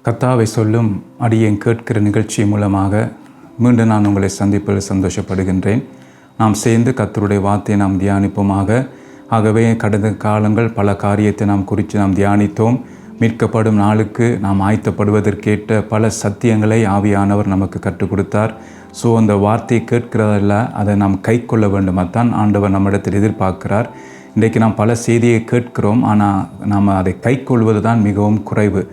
கர்த்தாவை சொல்லும் அடியேன் கேட்கிற நிகழ்ச்சி மூலமாக மீண்டும் நான் உங்களை சந்திப்பதில் சந்தோஷப்படுகின்றேன். நாம் சேர்ந்து கர்த்தருடைய வார்த்தையை நாம் தியானிப்போமாக. ஆகவே கடந்த காலங்கள் பல காரியத்தை நாம் குறித்து நாம் தியானித்தோம். மீட்கப்படும் நாளுக்கு நாம் ஆயத்தப்படுவதற்கேற்ற பல சத்தியங்களை ஆவியானவர் நமக்கு கற்றுக் கொடுத்தார். ஸோ அந்த வார்த்தையை கேட்கிறதில்ல, அதை நாம் கை கொள்ள வேண்டும். அதுதான் ஆண்டவர் நம்மிடத்தில் எதிர்பார்க்கிறார். இன்றைக்கு நாம் பல செய்தியை கேட்கிறோம், ஆனால் நாம் அதை கை கொள்வது தான் மிகவும் குறைவு.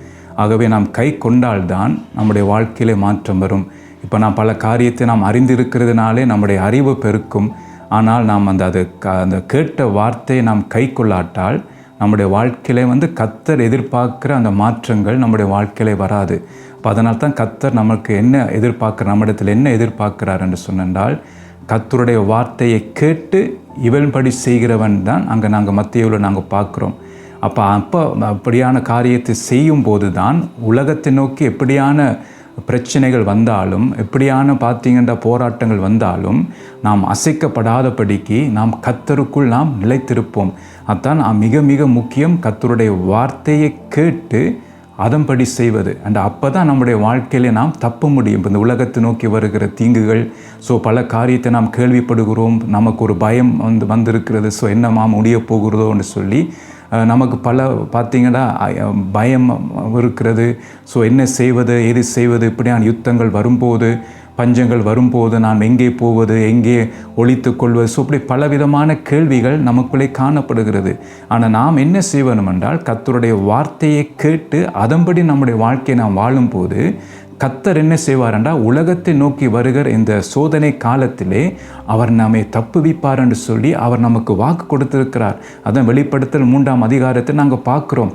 ஆகவே நாம் கை கொண்டால்தான் நம்முடைய வாழ்க்கையிலே மாற்றம் வரும். இப்போ நாம் பல காரியத்தை நாம் அறிந்திருக்கிறதுனாலே நம்முடைய அறிவு பெருக்கும். ஆனால் நாம் அந்த கேட்ட வார்த்தையை நாம் கை கொள்ளாட்டால் நம்முடைய வாழ்க்கையிலே கர்த்தர் எதிர்பார்க்குற அந்த மாற்றங்கள் நம்முடைய வாழ்க்கையிலே வராது. அப்போ அதனால் தான் கர்த்தர் நமக்கு என்ன நம்மிடத்தில் என்ன எதிர்பார்க்கிறார் என்று சொன்னால், கர்த்தருடைய வார்த்தையை கேட்டு இவன்படி செய்கிறவன் தான் அங்கே நாங்கள் மத்தேயுவில் நாங்கள் பார்க்குறோம். அப்போ அப்படியான காரியத்தை செய்யும் போது தான் உலகத்தை நோக்கி எப்படியான பிரச்சனைகள் வந்தாலும், எப்படியான பார்த்தீங்கன்னா போராட்டங்கள் வந்தாலும் நாம் அசைக்கப்படாதபடிக்கு நாம் கர்த்தருக்குள் நாம் நிலைத்திருப்போம். அதுதான் மிக மிக முக்கியம். கர்த்தருடைய வார்த்தையை கேட்டு அதன்படி செய்வது. அப்போ தான் நம்முடைய வாழ்க்கையிலே நாம் தப்ப முடியும். இப்போ இந்த உலகத்தை நோக்கி வருகிற தீங்குகள், ஸோ பல காரியத்தை நாம் கேள்விப்படுகிறோம். நமக்கு ஒரு பயம் வந்திருக்கிறது. ஸோ என்னமா முடிய போகிறதோன்னு சொல்லி நமக்கு பல பார்த்தீங்கன்னா பயம் இருக்கிறது. ஸோ என்ன செய்வது, எது செய்வது, இப்படியான யுத்தங்கள் வரும்போது, பஞ்சங்கள் வரும்போது நாம் எங்கே போவது, எங்கே ஒளித்து கொள்வது, ஸோ இப்படி பலவிதமான கேள்விகள் நமக்குள்ளே காணப்படுகிறது. ஆனால் நாம் என்ன செய்வோம் என்றால், கர்த்தருடைய வார்த்தையை கேட்டு அதன்படி நம்முடைய வாழ்க்கையை நாம் வாழும்போது கர்த்தர் என்ன செய்வார் என்றால், உலகத்தை நோக்கி வருகிற இந்த சோதனை காலத்திலே அவர் நம்மை தப்புவிப்பார் என்று சொல்லி அவர் நமக்கு வாக்கு கொடுத்திருக்கிறார். அதான் வெளிப்படுத்தல் 3ஆம் அதிகாரத்தை நாங்கள் பார்க்குறோம்.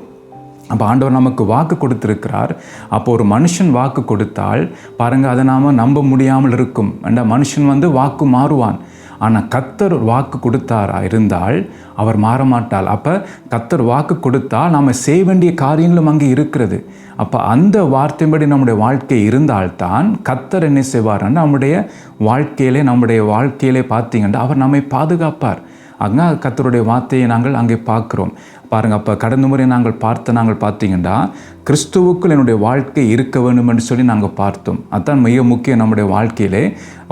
அப்போ ஆண்டவர் நமக்கு வாக்கு கொடுத்திருக்கிறார். அப்போ ஒரு மனுஷன் வாக்கு கொடுத்தால் பாருங்கள், அதை நாம் நம்ப முடியாமல் இருக்கும். மனுஷன் வாக்கு மாறுவான். ஆனால் கர்த்தர் வாக்கு கொடுத்தாரா இருந்தால் அவர் மாறமாட்டாள். அப்போ கர்த்தர் வாக்கு கொடுத்தால் நாம் செய்ய வேண்டிய காரியங்களும் அங்கே இருக்கிறது. அப்போ அந்த வார்த்தைப்படி நம்முடைய வாழ்க்கை இருந்தால்தான் கர்த்தர் என்ன செய்வார்னா நம்முடைய வாழ்க்கையிலே பார்த்தீங்கன்னா அவர் நம்மை பாதுகாப்பார். அங்கே கர்த்தருடைய வார்த்தையை நாங்கள் அங்கே பார்க்குறோம். பாருங்கள், அப்போ கடந்த முறை நாங்கள் பார்த்தீங்கன்னா கிறிஸ்துவுக்குள் என்னுடைய வாழ்க்கை இருக்க வேண்டும் என்று சொல்லி நாங்கள் பார்த்தோம். அதுதான் மிக முக்கியம். நம்முடைய வாழ்க்கையிலே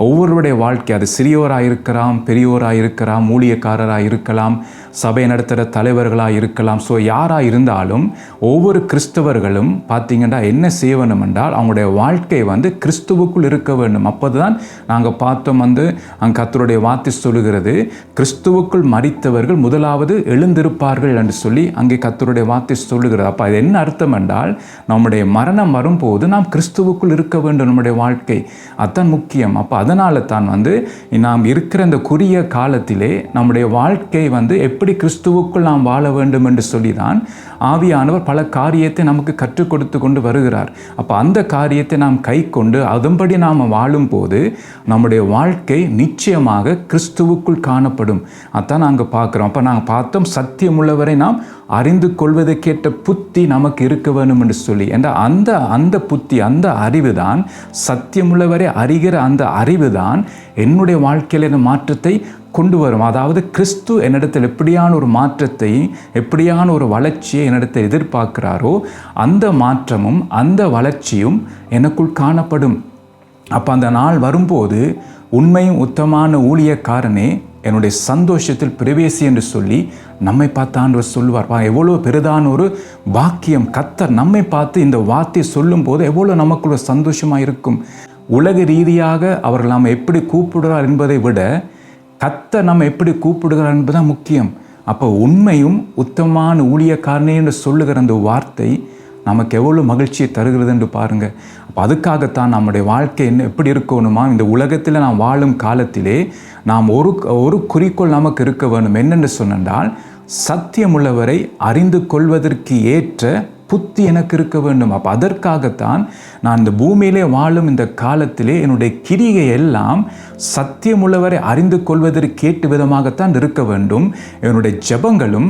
ஒவ்வொருவருடைய வாழ்க்கை, அது சிறியோராக இருக்கலாம், பெரியோராக இருக்கலாம், ஊழியக்காரராக இருக்கலாம், சபை நடத்துகிற தலைவர்களாக இருக்கலாம். ஸோ யாராக இருந்தாலும் ஒவ்வொரு கிறிஸ்தவர்களும் பார்த்தீங்கன்னா என்ன செய்ய வேண்டும் என்றால் அவங்களுடைய வாழ்க்கை கிறிஸ்துவுக்குள் இருக்க வேண்டும். அப்போ தான் நாங்கள் பார்த்தோம் அங்கே கர்த்தருடைய வார்த்தை சொல்லுகிறது, கிறிஸ்துவுக்குள் மரித்தவர்கள் முதலாவது எழுந்திருப்பார்கள் என்று சொல்லி அங்கே கர்த்தருடைய வார்த்தை சொல்லுகிறது. அப்போ அது என்ன அர்த்தம் என்றால், நம்முடைய மரணம் வரும்போது நாம் கிறிஸ்துவுக்குள் இருக்க வேண்டும். நம்முடைய வாழ்க்கை அதுதான் முக்கியம். அப்போ அதனால தான் நாம் இருக்கிற இந்த குறுகிய காலத்திலே நம்முடைய வாழ்க்கை எப்படி கிறிஸ்துவுக்குள் நாம் வாழ வேண்டும் என்று சொல்லி தான் ஆவியானவர் பல காரியத்தை நமக்கு கற்றுக் கொடுத்து கொண்டு வருகிறார். அப்போ அந்த காரியத்தை நாம் கை கொண்டு அதன்படி நாம் வாழும்போது நம்முடைய வாழ்க்கை நிச்சயமாக கிறிஸ்துவுக்குள் காணப்படும். அதான் நாங்கள் பார்க்குறோம். அப்போ நாங்கள் பார்த்தோம், சத்தியமுள்ளவரை நாம் அறிந்து கொள்வதற்கேற்ற புத்தி நமக்கு இருக்க வேண்டும் என்று சொல்லி. அந்த புத்தி, அந்த அறிவு தான், சத்தியமுள்ளவரை அறிகிற அந்த அறிவு தான் என்னுடைய வாழ்க்கையில மாற்றத்தை கொண்டு வரும். அதாவது கிறிஸ்து என்னிடத்தில் எப்படியான ஒரு மாற்றத்தை, எப்படியான ஒரு வளர்ச்சியை என்னிடத்தில் எதிர்பார்க்கிறாரோ அந்த மாற்றமும் அந்த வளர்ச்சியும் எனக்குள் காணப்படும். அப்போ அந்த நாள் வரும்போது உண்மையும் உத்தமான ஊழியக்காரனே என்னுடைய சந்தோஷத்தில் பிரவேசி என்று சொல்லி நம்மை பார்த்து ஆண்டவர் சொல்லுவார். எவ்வளோ பெரிதான ஒரு பாக்கியம். கர்த்தர் நம்மை பார்த்து இந்த வார்த்தையை சொல்லும் போது எவ்வளோ நமக்குள்ள சந்தோஷமாக இருக்கும். உலக ரீதியாக அவர்கள் நாம் எப்படி கூப்பிடுறார் என்பதை விட கர்த்தர் நம்ம எப்படி கூப்பிடுகிறார் என்பதுதான் முக்கியம். அப்போ உண்மையும் உத்தமமான ஊழியக்காரனே என்று சொல்லுகிற அந்த வார்த்தை நமக்கு எவ்வளோ மகிழ்ச்சியை தருகிறது என்று பாருங்கள். அப்போ அதுக்காகத்தான் நம்முடைய வாழ்க்கை எப்படி இருக்கணுமா, இந்த உலகத்தில் நாம் வாழும் காலத்திலே நாம் ஒரு குறிக்கோள் நமக்கு இருக்க வேண்டும். என்னென்று சொன்னால், சத்தியமுள்ளவரை அறிந்து கொள்வதற்கு ஏற்ற புத்தி எனக்கு இருக்க வேண்டும். அப்போ அதற்காகத்தான் நான் இந்த பூமியிலே வாழும் இந்த காலத்திலே என்னுடைய கிரியை எல்லாம் சத்தியமுள்ளவரை அறிந்து கொள்வதற்கேற்ற விதமாகத்தான் இருக்க வேண்டும். என்னுடைய ஜெபங்களும்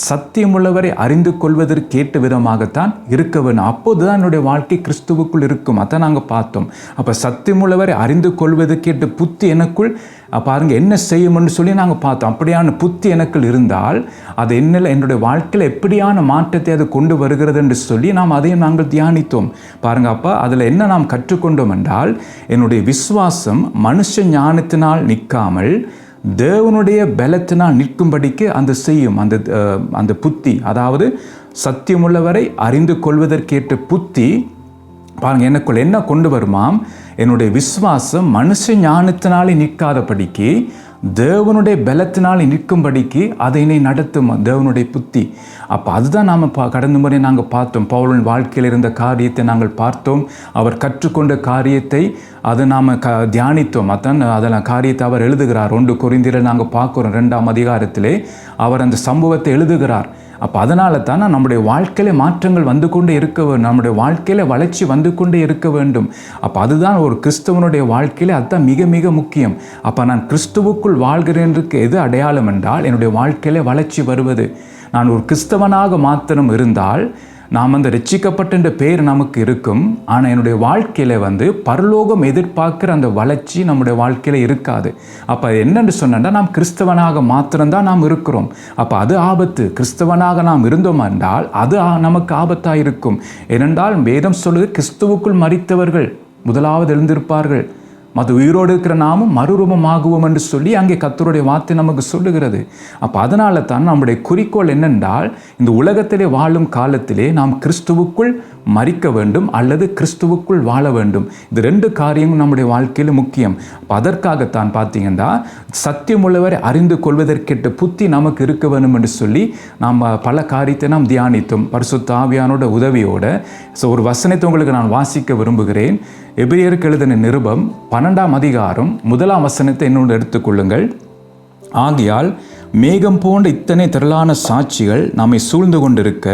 சத்தியமுள்ளவரை அறிந்து கொள்வதற்கேற்ற விதமாகத்தான் இருக்க வேண்டும். அப்போதுதான் என்னுடைய வாழ்க்கை கிறிஸ்துவுக்குள் இருக்கும். அதான் நாங்கள் பார்த்தோம். அப்போ சத்தியமுள்ளவரை அறிந்து கொள்வதற்கேற்ற புத்தி எனக்குள் பாருங்க என்ன செய்யும்னு சொல்லி நாங்கள் பார்த்தோம். அப்படியான புத்தி எனக்குள் இருந்தால் அது என்னுடைய வாழ்க்கையில் எப்படியான மாற்றத்தை அது கொண்டு வருகிறது என்று சொல்லி நாம் அதையும் நாங்கள் தியானித்தோம். பாருங்க, அப்போ அதில் என்ன நாம் கற்றுக்கொண்டோம் என்றால், என்னுடைய விசுவாசம் மனுஷ ஞானத்தினால் நிற்காமல் தேவனுடைய பலத்தினால் நிற்கும்படிக்கு அந்த செய்யும். அந்த புத்தி, அதாவது சத்தியமுள்ளவரை அறிந்து கொள்வதற்கேற்ற புத்தி பாருங்க எனக்குள் என்ன கொண்டு வருமாம், என்னுடைய விசுவாசம் மனுஷ ஞானத்தினாலே நிற்காதபடிக்கு தேவனுடைய பலத்தினாலே நிற்கும்படிக்கு அதை என்னை நடத்தும் தேவனுடைய புத்தி. அப்போ அதுதான் நாம் கடந்த முறை நாங்கள் பார்த்தோம். பவுலின் வாழ்க்கையில் இருந்த காரியத்தை நாங்கள் பார்த்தோம். அவர் கற்றுக்கொண்ட காரியத்தை அதை நாம் தியானித்தோம். அதெல்லாம் காரியத்தை அவர் எழுதுகிறார். 1 கொரிந்தியரில் நாங்கள் பார்க்குறோம் 2ஆம் அதிகாரத்திலே அவர் அந்த சம்பவத்தை எழுதுகிறார். அப்போ அதனால தான் நம்முடைய வாழ்க்கையில் மாற்றங்கள் வந்து கொண்டே இருக்க வேண்டும், நம்முடைய வாழ்க்கையில் வளர்ச்சி வந்து கொண்டே இருக்க வேண்டும். அப்போ அதுதான் ஒரு கிறிஸ்தவனுடைய வாழ்க்கையில் அதுதான் மிக மிக முக்கியம். அப்போ நான் கிறிஸ்துவுக்குள் வாழ்கிறேன்க்கு எது அடையாளம் என்றால் என்னுடைய வாழ்க்கையில் வளர்ச்சி வருவது. நான் ஒரு கிறிஸ்தவனாக மாத்திரம் இருந்தால் நாம் அந்த ரட்சிக்கப்பட்ட பேர் நமக்கு இருக்கும். ஆனால் என்னுடைய வாழ்க்கையில் பரலோகம் எதிர்பார்க்குற அந்த வளர்ச்சி நம்முடைய வாழ்க்கையில் இருக்காது. அப்போ என்னென்று சொன்னா நாம் கிறிஸ்தவனாக மாத்திரம்தான் நாம் இருக்கிறோம். அப்போ அது ஆபத்து. கிறிஸ்தவனாக நாம் இருந்தோம் என்றால் அது நமக்கு ஆபத்தாக இருக்கும். ஏனென்றால் வேதம் சொல்லுது, கிறிஸ்துவுக்குள் மரித்தவர்கள் முதலாவது எழுந்திருப்பார்கள், மற்ற உயிரோடு இருக்கிற நாமும் மறுரூபமாகுவோம் என்று சொல்லி அங்கே கர்த்தருடைய வார்த்தை நமக்கு சொல்லுகிறது. அப்போ அதனால தான் நம்முடைய குறிக்கோள் என்னென்றால், இந்த உலகத்திலே வாழும் காலத்திலே நாம் கிறிஸ்துவுக்குள் மரிக்க வேண்டும் அல்லது கிறிஸ்துவுக்குள் வாழ வேண்டும். இது 2 காரியமும் நம்முடைய வாழ்க்கையில் முக்கியம். அதற்காகத்தான் பார்த்தீங்கன்னா சத்தியமுள்ளவரை அறிந்து கொள்வதற்கேற்ற புத்தி நமக்கு இருக்க வேண்டும் என்று சொல்லி நாம் பல காரியத்தை நாம் தியானித்தோம் பரிசுத்த ஆவியானோட உதவியோட. ஒரு வசனத்தை உங்களுக்கு நான் வாசிக்க விரும்புகிறேன். எபிரேயருக்கு எழுதின நிருபம் 12ஆம் அதிகாரம் 1ஆம் வசனத்தை என்னோடு எடுத்துக்கொள்ளுங்கள். ஆகையால் மேகம் போன்ற இத்தனை திரளான சாட்சிகள் நம்மை சூழ்ந்து கொண்டிருக்க,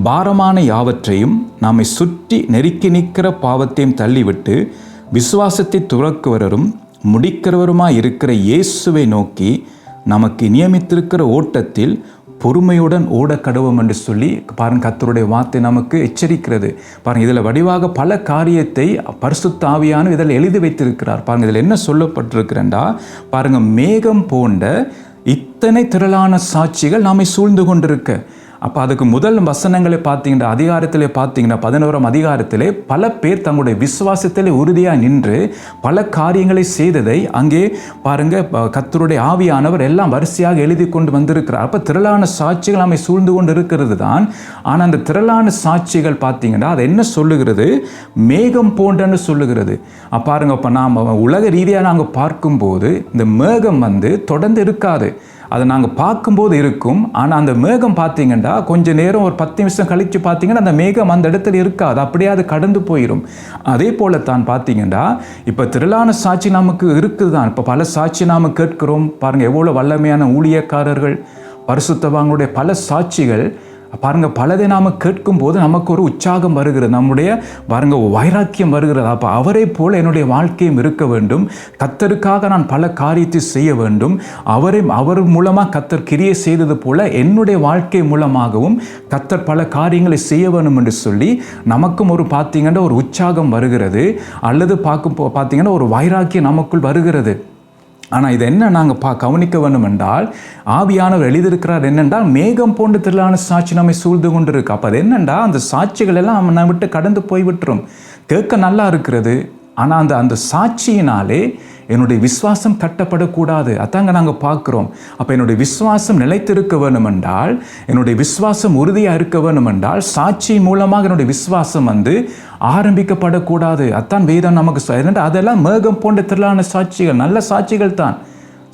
பாரமான யாவற்றையும் நம்மை சுற்றி நெருக்கி நிற்கிற பாவத்தையும் தள்ளிவிட்டு விசுவாசத்தை துறக்குவரும் முடிக்கிறவருமாய் இருக்கிற இயேசுவை நோக்கி நமக்கு நியமித்திருக்கிற ஓட்டத்தில் பொறுமையுடன் ஓட கடவும் என்று சொல்லி பாருங்க கர்த்தருடைய வார்த்தை நமக்கு எச்சரிக்கிறது. பாருங்க, இதில் வடிவாக பல காரியத்தை பரிசுத்த ஆவியானவர் இதில் எழுதி வைத்திருக்கிறார். பாருங்க, இதில் என்ன சொல்லப்பட்டிருக்கிறேன்டா, பாருங்க, மேகம் போன்ற இத்தனை திரளான சாட்சிகள் நம்மை சூழ்ந்து கொண்டிருக்க. அப்போ அதுக்கு முதல் வசனங்களை பார்த்தீங்கன்னா அதிகாரத்திலே பார்த்தீங்கன்னா 11ஆம் அதிகாரத்திலே பல பேர் தங்களுடைய விசுவாசத்திலே உறுதியாக நின்று பல காரியங்களை செய்ததை அங்கே பாருங்க கர்த்தருடைய ஆவியானவர் எல்லாம் வரிசையாக எழுதி கொண்டு வந்திருக்கிறார். அப்போ திரளான சாட்சிகள் நம்மை சூழ்ந்து கொண்டு இருக்கிறது தான். ஆனால் அந்த திரளான சாட்சிகள் பார்த்தீங்கன்னா அது என்ன சொல்லுகிறது, மேகம் போன்றன்னு சொல்லுகிறது. பாருங்க, இப்போ நாம் உலக ரீதியாக நாங்கள் பார்க்கும்போது இந்த மேகம் தொடர்ந்து இருக்காது. அதை நாங்கள் பார்க்கும்போது இருக்கும். ஆனால் அந்த மேகம் பார்த்தீங்கன்னா கொஞ்சம் நேரம் ஒரு 10 நிமிஷம் கழித்து பார்த்தீங்கன்னா அந்த மேகம் அந்த இடத்துல இருக்காது, அப்படியே அது கடந்து போயிடும். அதே போல தான் பார்த்தீங்கன்னா இப்போ திரளான சாட்சி நமக்கு இருக்குது தான். இப்போ பல சாட்சி நாம் கேட்கிறோம். பாருங்கள், எவ்வளோ வல்லமையான ஊழியக்காரர்கள் பரிசுத்தவான்களுடைய பல சாட்சிகள் பாருங்க, பலதை நாம் கேட்கும் போது நமக்கு ஒரு உற்சாகம் வருகிறது, நம்முடைய பாருங்க வைராக்கியம் வருகிறது. அப்போ அவரை போல என்னுடைய வாழ்க்கையும் இருக்க வேண்டும், கர்த்தருக்காக நான் பல காரியத்தை செய்ய வேண்டும், அவர் மூலமாக கர்த்தர் கிரியை செய்தது போல என்னுடைய வாழ்க்கை மூலமாகவும் கர்த்தர் பல காரியங்களை செய்ய வேண்டும் என்று சொல்லி நமக்கும் ஒரு பார்த்தீங்கன்னா ஒரு உற்சாகம் வருகிறது, அல்லது பார்த்தீங்கன்னா ஒரு வைராக்கியம் நமக்குள் வருகிறது. ஆனால் இது என்ன நாங்கள் கவனிக்க வேண்டும் என்றால், ஆவியானவர் எழுதியிருக்கிறார் என்னென்றால் மேகம் போன்ற திரளான சாட்சி நம்மை சூழ்ந்து கொண்டு இருக்கு. அப்போ அது என்னென்றா அந்த சாட்சிகள் எல்லாம் நம்ம விட்டு கடந்து போய்விட்டுரும். கேட்க நல்லா இருக்கிறது, ஆனால் அந்த சாட்சியினாலே என்னுடைய விசுவாசம் கட்டப்படக்கூடாது. அதாங்க நாங்கள் பார்க்குறோம். அப்போ என்னுடைய விசுவாசம் நிலைத்திருக்க வேண்டும் என்றால், என்னுடைய விசுவாசம் உறுதியாக இருக்க வேண்டும் என்றால் சாட்சியின் மூலமாக என்னுடைய விசுவாசம் ஆரம்பிக்கப்படக்கூடாது. அதான் வேதம் நமக்கு அதெல்லாம் மேகம் போன்ற திரளான சாட்சிகள் நல்ல சாட்சிகள் தான்.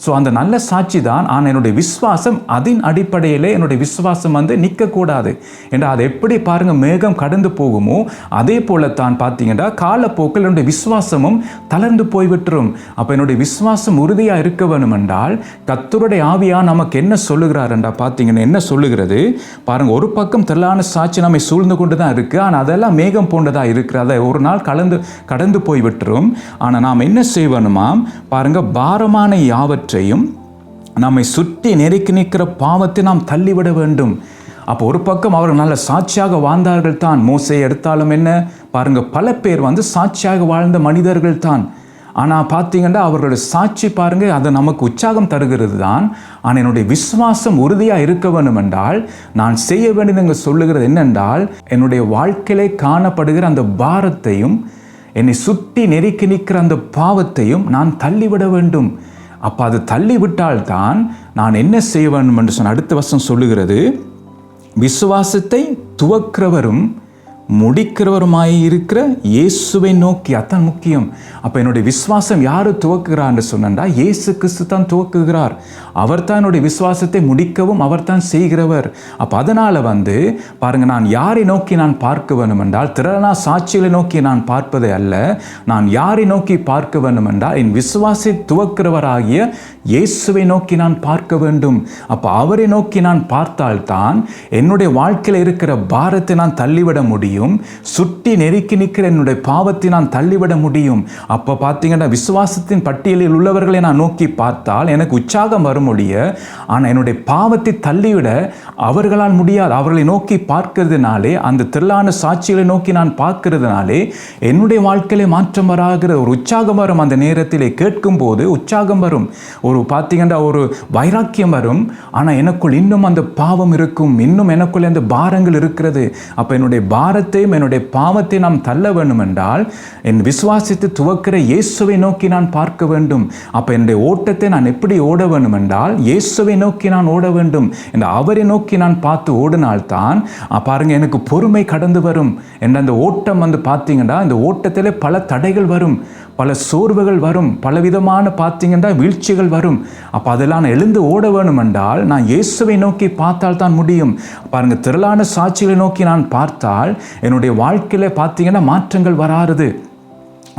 ஸோ அந்த நல்ல சாட்சி தான். ஆனால் என்னுடைய விசுவாசம் அதன் அடிப்படையிலே என்னுடைய விசுவாசம் நிற்கக்கூடாது என்றால் அது எப்படி பாருங்கள் மேகம் கடந்து போகுமோ அதே போலத்தான் பார்த்தீங்கன்னா காலப்போக்கில் என்னுடைய விசுவாசமும் தளர்ந்து போய்விட்டுரும். அப்போ என்னுடைய விசுவாசம் உறுதியாக இருக்க வேணும் என்றால் கர்த்தருடைய ஆவியா நமக்கு என்ன சொல்லுகிறார் என்றால் பார்த்தீங்கன்னா என்ன சொல்லுகிறது பாருங்கள், ஒரு பக்கம் திரளான சாட்சி நம்மை சூழ்ந்து கொண்டு தான் இருக்குது. ஆனால் அதெல்லாம் மேகம் போன்றதாக இருக்குது. அதை ஒரு நாள் கடந்து போய்விட்டுரும். ஆனால் நாம் என்ன செய்வோமாம் பாருங்கள், பாரமான யாவற்றையும் நம்மை சுற்றி நெருக்கி நிற்கிற பாவத்தை நாம் தள்ளிவிட வேண்டும். அப்போ ஒரு பக்கம் அவர்கள் நல்ல சாட்சியாக வாழ்ந்தார்கள் தான். மோசே எடுத்தாலும் என்ன பாருங்கள், பல பேர் சாட்சியாக வாழ்ந்த மனிதர்கள் தான். ஆனால் பார்த்தீங்கன்னா அவர்களுடைய சாட்சி பாருங்கள் அது நமக்கு உற்சாகம் தருகிறது தான். ஆனால் என்னுடைய விசுவாசம் உறுதியாக இருக்க வேண்டும் என்றால் நான் செய்ய வேண்டியது சொல்லுகிறது என்னென்றால் என்னுடைய வாழ்க்கையிலே காணப்படுகிற அந்த பாரத்தையும் என்னை சுற்றி நெருக்கி நிற்கிற அந்த பாவத்தையும் நான் தள்ளிவிட வேண்டும். அப்போ அது தள்ளிவிட்டால்தான் நான் என்ன செய்ய வேண்டும் என்று சொன்ன அடுத்த வசனம் சொல்லுகிறது, விசுவாசத்தை துவக்கிறவரும் முடிக்கிறவருமாய் இருக்கிற இயேசுவை நோக்கி. அதான் முக்கியம். அப்போ என்னுடைய விசுவாசம் யார் துவக்குகிறார் என்று சொன்னா இயேசு கிறிஸ்து தான் துவக்குகிறார். அவர் தான் என்னுடைய விசுவாசத்தை முடிக்கவும் அவர் தான் செய்கிறவர். அப்போ அதனால் பாருங்கள், நான் யாரை நோக்கி நான் பார்க்க வேண்டும் என்றால் திரளான சாட்சிகளை நோக்கி நான் பார்ப்பதை அல்ல, நான் யாரை நோக்கி பார்க்க வேண்டும் என்றால் என் விசுவாசத்தை துவக்கிறவராகிய இயேசுவை நோக்கி நான் பார்க்க வேண்டும். அப்போ அவரை நோக்கி நான் பார்த்தால்தான் என்னுடைய வாழ்க்கையில் இருக்கிற பாரத்தை நான் தள்ளிவிட முடியும், சுட்டி நெருக்கி நிற்கிற என்னுடைய பாவத்தை நான் தள்ளிவிட முடியும். அப்போ பார்த்தீங்கன்னா விசுவாசத்தின் பட்டியலில் உள்ளவர்களை நான் நோக்கி பார்த்தால் எனக்கு உற்சாகம் வரும் முடிய, ஆனால் என்னுடைய பாவத்தை தள்ளிவிட அவர்களால் முடியாது. அவர்களை நோக்கி பார்க்கிறதுனாலே, அந்த திரளான சாட்சிகளை நோக்கி நான் பார்க்கிறதுனாலே என்னுடைய வாழ்க்கையிலே மாற்றம் வராகிற ஒரு உற்சாகம் வரும். அந்த நேரத்திலே கேட்கும் போது உற்சாகம் வரும், ஒரு பார்த்தீங்கன்னா ஒரு வைராக்கியம் வரும். ஆனால் எனக்குள் இன்னும் அந்த பாவம் இருக்கும், இன்னும் எனக்குள் அந்த பாரங்கள் இருக்கிறது. அப்போ என்னுடைய என்னுடைய பாவத்தை நாம் தள்ள வேண்டும் என்றால் என் விசுவாசத்தை துவக்கிற இயேசுவை நோக்கி நான் பார்க்க வேண்டும். அப்போ என்னுடைய ஓட்டத்தை நான் எப்படி ஓட வேண்டும் என்றால் இயேசுவை நோக்கி நான் ஓட வேண்டும். இந்த அவரை நோக்கி நான் பார்த்து ஓடினால்தான் பாருங்க எனக்கு பொறுமை கடந்து வரும். என்ற அந்த ஓட்டம் பார்த்தீங்கன்னா இந்த ஓட்டத்திலே பல தடைகள் வரும், பல சோர்வுகள் வரும், பலவிதமான பார்த்தீங்கன்னா வீழ்ச்சிகள் வரும். அப்போ அதெல்லாம் நான் எழுந்து ஓட வேணும் என்றால் நான் இயேசுவை நோக்கி பார்த்தால் தான் முடியும். பாருங்கள், திரளான சாட்சிகளை நோக்கி நான் பார்த்தால் என்னுடைய வாழ்க்கையில் பார்த்தீங்கன்னா மாற்றங்கள் வராது.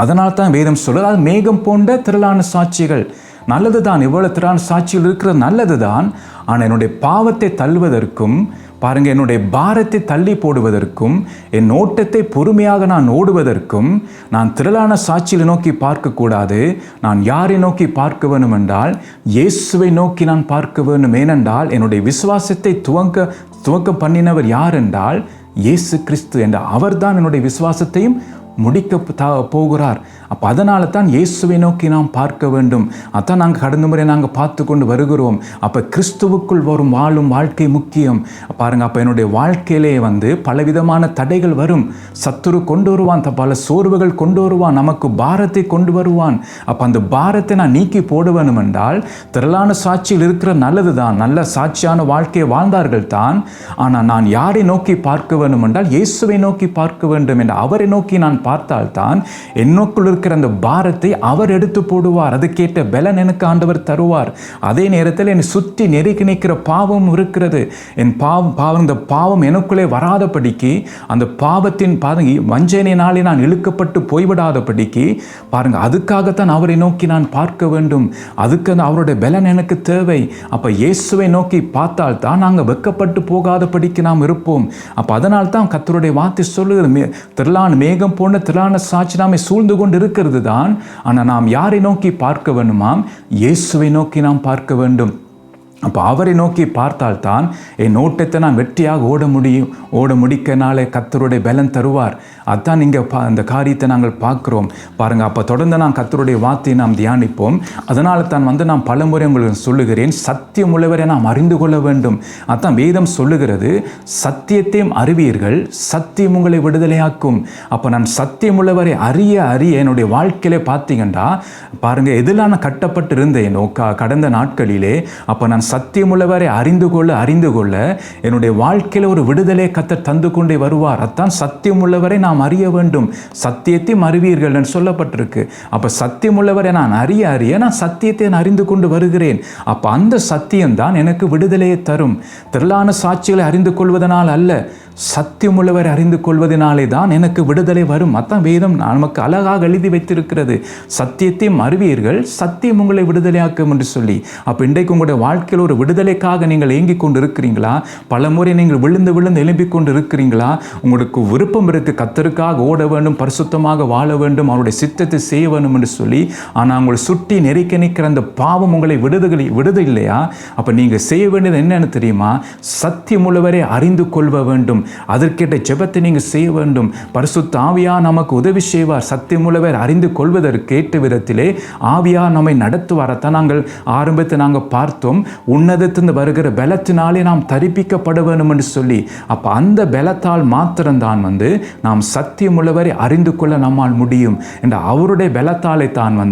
அதனால தான் வேதம் சொல்லுது, அது மேகம் போன்ற திரளான சாட்சிகள் நல்லது தான். இவ்வளோ திரளான சாட்சிகள் இருக்கிறது நல்லது தான். ஆனால் என்னுடைய பாவத்தை தள்ளுவதற்கும் பாருங்கள் என்னுடைய பாரத்தை தள்ளி போடுவதற்கும் என் ஓட்டத்தை பொறுமையாக நான் ஓடுவதற்கும் நான் திரளான சாட்சியை நோக்கி பார்க்கக்கூடாது. நான் யாரை நோக்கி பார்க்க வேண்டும் என்றால் இயேசுவை நோக்கி நான் பார்க்க வேண்டும். ஏனென்றால் என்னுடைய விசுவாசத்தை துவக்க பண்ணினவர் யார் என்றால் இயேசு கிறிஸ்து என்ற அவர்தான் என்னுடைய விசுவாசத்தையும் முடிக்க போகிறார். அப்போ அதனால தான் இயேசுவை நோக்கி நாம் பார்க்க வேண்டும். அதான் நாங்கள் கடந்த முறை நாங்கள் பார்த்து கொண்டு வருகிறோம். அப்போ கிறிஸ்துவுக்குள் வரும் வாழும் வாழ்க்கை முக்கியம். பாருங்கள், அப்போ என்னுடைய வாழ்க்கையிலே பலவிதமான தடைகள் வரும். சத்துரு கொண்டு வருவான், பல சோர்வுகள் கொண்டு வருவான், நமக்கு பாரத்தை கொண்டு வருவான். அப்போ அந்த பாரத்தை நான் நீக்கி போட வேண்டும் என்றால் திரளான சாட்சியில் இருக்கிற நல்லது தான், நல்ல சாட்சியான வாழ்க்கையை வாழ்ந்தார்கள் தான். ஆனால் நான் யாரை நோக்கி பார்க்க வேண்டும் என்றால் இயேசுவை நோக்கி பார்க்க வேண்டும் என்று அவரை நோக்கி நான் பார்த்தால்தான் என்னுக்குள் இருக்கிற அந்த பாரத்தை அவர் எடுத்து போடுவார். அதுக்கேற்ற பலன் எனக்கு ஆண்டவர் தருவார். அதே நேரத்தில் என்னை சுற்றி நெருக்கி நிற்கிற பாவம் இருக்கிறது. என் இந்த பாவம் எனக்குள்ளே வராதபடிக்கு, அந்த பாவத்தின் வஞ்சனையினாலே நான் இழுக்கப்பட்டு போய்விடாதபடிக்கு பாருங்க, அதுக்காகத்தான் அவரை நோக்கி நான் பார்க்க வேண்டும். அதுக்கு அவருடைய பலன் எனக்கு தேவை. அப்போ இயேசுவை நோக்கி பார்த்தால் தான் நாங்கள் வெக்கப்பட்டு போகாதபடிக்கு நாம் இருப்போம். அப்போ அதனால் தான் கர்த்தருடைய வார்த்தை சொல்லுகிறது, திரளான மேகம் போன்ற திரளான சாட்சி நாமே சூழ்ந்து கொண்டு இருக்கிறது தான். ஆனால் நாம் யாரை நோக்கி பார்க்க வேண்டுமாம்? இயேசுவை நோக்கி நாம் பார்க்க வேண்டும். அப்போ அவரை நோக்கி பார்த்தால்தான் என் ஓட்டத்தை நான் வெற்றியாக ஓட முடிக்கனாலே கர்த்தருடைய பலன் தருவார். அதுதான் இங்கே அந்த காரியத்தை நாங்கள் பார்க்குறோம் பாருங்கள். அப்போ தொடர்ந்து நான் கர்த்தருடைய வார்த்தையை நாம் தியானிப்போம். அதனால தான் நான் பலமுறை உங்களுக்கு சொல்லுகிறேன், சத்தியம் உள்ளவரை நாம் அறிந்து கொள்ள வேண்டும். அதுதான் வேதம் சொல்லுகிறது, சத்தியத்தையும் அறிவீர்கள், சத்தியம் உங்களை விடுதலையாக்கும். அப்போ நான் சத்தியம் உள்ளவரை அறிய என்னுடைய வாழ்க்கையிலே பார்த்தீங்கன்னா பாருங்கள், எதில் நான் கட்டப்பட்டு இருந்தேனோ கடந்த நாட்களிலே, அப்போ நான் சத்தியமுள்ளவரை அறிந்து கொள்ள என்னுடைய வாழ்க்கையில் ஒரு விடுதலை கர்த்தர் தந்து கொண்டே வருவார். அதான் சத்தியமுள்ளவரை நாம் நாம் அறிய வேண்டும், சத்தியத்தையும் அறிவீர்கள் என்று சொல்லப்பட்டிருக்கு. அப்போ சத்தியம் உள்ளவரை நான் அறிய நான் சத்தியத்தை அறிந்து கொண்டு வருகிறேன். அப்போ அந்த சத்தியம்தான் எனக்கு விடுதலையை தரும். திரளான சாட்சிகளை அறிந்து கொள்வதனால் அல்ல, சத்தியமுள்ளவரை அறிந்து கொள்வதனாலே தான் எனக்கு விடுதலை வரும். அதான் வேதம் நமக்கு அழகாக எழுதி வைத்திருக்கிறது. சத்தியத்தையும் அறிவீர்கள், சத்தியம் உங்களை விடுதலையாக்கும் என்று சொல்லி. அப்போ இன்றைக்கு உங்களுடைய வாழ்க்கையில் ஒரு விடுதலைக்காக நீங்கள் ஏங்கிக் கொண்டு இருக்கிறீங்களா? பல முறை நீங்கள் விழுந்து எழும்பிக் கொண்டு இருக்கிறீங்களா? உங்களுக்கு விருப்பம் இருக்கு, கர்த்தருக்காக ஓட வேண்டும், பரிசுத்தமாக வாழ வேண்டும், அவருடைய சித்தத்தை செய்ய வேண்டும் என்று சொல்லி. ஆனால் உங்களை சுட்டி நெருக்கி நிற்கிற அந்த பாவம் உங்களை விடுது இல்லையா? அப்போ நீங்கள் செய்ய வேண்டியது என்னன்னு தெரியுமா? சத்தியமுள்ளவரை அறிந்து கொள்வ வேண்டும். அதற்கேட்ட ஜெபத்தை நீங்கள் செய்ய வேண்டும். பரிசுத்த ஆவியார் நமக்கு உதவி செய்வார். சத்தியமுள்ளவர் அறிந்து கொள்வதற்கேற்ற விதத்திலே ஆவியார் நம்மை நடத்துவாரத்தான் நாங்கள் ஆரம்பத்தை நாங்கள் பார்த்தோம். உன்னதத்திலிருந்து வருகிற பலத்தினாலே நாம் தரிப்பிக்கப்பட வேண்டும் என்று சொல்லி. அப்போ அந்த பலத்தால் மாத்திரம்தான் நாம் சத்தியமுள்ளவரை அறிந்து கொள்ள நம்மால் முடியும் என்ற அவருடைய பலத்தாலே தான்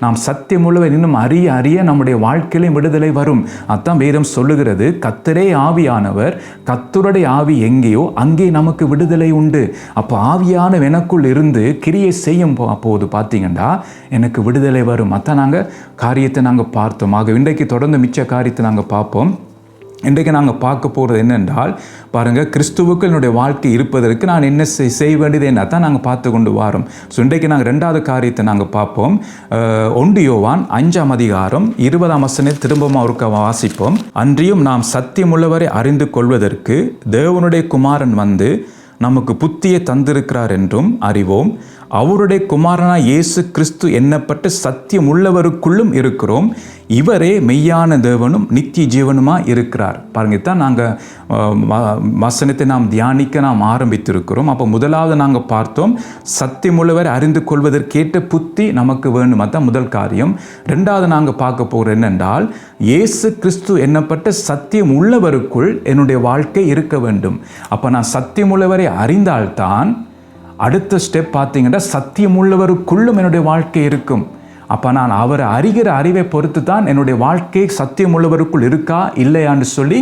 நாம் சத்தியமுள்ளவர் இன்னும் அறிய நம்முடைய வாழ்க்கையிலும் விடுதலை வரும். அதான் வேதம் சொல்லுகிறது, கர்த்தரே ஆவியானவர், கர்த்தருடைய ஆவி எங்கேயோ அங்கே நமக்கு விடுதலை உண்டு. அப்போ ஆவியான எனக்குள் இருந்து கிரியை செய்யும் போது பார்த்தீங்கன்னா எனக்கு விடுதலை வரும். அதான் நாங்கள் காரியத்தை நாங்கள் பார்த்தோம். ஆக இன்றைக்கு தொடர்ந்து மிச்ச காரியத்தை நாங்கள் பார்ப்போம். இன்றைக்கு நாங்கள் பார்க்க போகிறது என்னென்றால், பாருங்கள், கிறிஸ்துவுக்கு என்னுடைய வாழ்க்கை இருப்பதற்கு நான் என்ன செய்ய வேண்டியது என்ன தான் நாங்கள் பார்த்து கொண்டு வரோம். ஸோ இன்றைக்கு நாங்கள் 2வது காரியத்தை நாங்கள் பார்ப்போம். 1 யோவான் 5ஆம் அதிகாரம் 20ஆம் வசனத்தை திரும்பவும் அவருக்கு வாசிப்போம். அன்றியும் நாம் சத்தியமுள்ளவரை அறிந்து கொள்வதற்கு தேவனுடைய குமாரன் நமக்கு புத்தியை தந்திருக்கிறார் என்றும் அறிவோம். அவருடைய குமாரனாய் இயேசு கிறிஸ்து எண்ணப்பட்ட சத்தியம் உள்ளவருக்குள்ளும் இருக்கிறோம். இவரே மெய்யான தேவனும் நித்திய ஜீவனுமாக இருக்கிறார். பாருங்க, தான் நாங்கள் வசனத்தை நாம் தியானிக்க நாம் ஆரம்பித்திருக்கிறோம். அப்போ முதலாவது நாங்கள் பார்த்தோம், சத்தியமுள்ளவரை அறிந்து கொள்வதற்கேற்ற புத்தி நமக்கு வேண்டும். அதுதான் முதல் காரியம். 2வது நாங்கள் பார்க்க போகிறோம் என்னென்றால், இயேசு கிறிஸ்து எண்ணப்பட்ட சத்தியம் உள்ளவருக்குள் என்னுடைய வாழ்க்கை இருக்க வேண்டும். அப்போ நான் சத்தியமுள்ளவரை அறிந்தால்தான் அடுத்த ஸ்டெப் பார்த்தீங்கன்னா சத்தியம் உள்ளவருக்குள்ளும் என்னுடைய வாழ்க்கை இருக்கும். அப்போ நான் அவரை அறிகிற அறிவை பொறுத்து தான் என்னுடைய வாழ்க்கை சத்தியம் உள்ளவருக்குள் இருக்கா இல்லையான்னு சொல்லி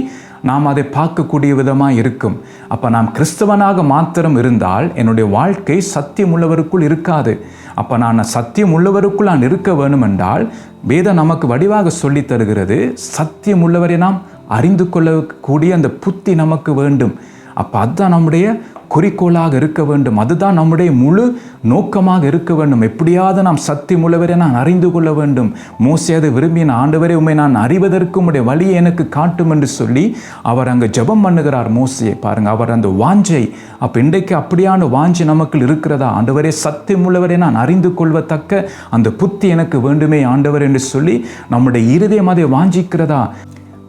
நாம் அதை பார்க்கக்கூடிய விதமாக இருக்கும். அப்போ நாம் கிறிஸ்தவனாக மாத்திரம் இருந்தால் என்னுடைய வாழ்க்கை சத்தியம் உள்ளவருக்குள் இருக்காது. அப்போ நான் சத்தியம் உள்ளவருக்குள் நான் இருக்க வேணும் என்றால் வேதம் நமக்கு வடிவாக சொல்லி தருகிறது, சத்தியம் உள்ளவரை நாம் அறிந்து கொள்ளக்கூடிய அந்த புத்தி நமக்கு வேண்டும். அப்போ அதுதான் நம்முடைய குறிக்கோளாக இருக்க வேண்டும். அதுதான் நம்முடைய முழு நோக்கமாக இருக்க வேண்டும். எப்படியாவது நாம் சத்தியமுள்ளவரை நான் அறிந்து கொள்ள வேண்டும். மோசே அதை விரும்பின, ஆண்டவரே உம்மை நான் அறிவதற்கு உம்முடைய வழியை எனக்கு காட்டும் என்று சொல்லி அவர் அங்கே ஜெபம் பண்ணுகிறார் மோசே. பாருங்க, அவர் அந்த வாஞ்சை. அப்போ இன்றைக்கு அப்படியான வாஞ்சை நமக்கு இருக்கிறதா? ஆண்டவரே சத்தியமுள்ளவரை நான் அறிந்து கொள்வதற்க அந்த புத்தி எனக்கு வேண்டுமே ஆண்டவர் என்று சொல்லி நம்முடைய இருதயம் அதை வாஞ்சிக்கிறதா?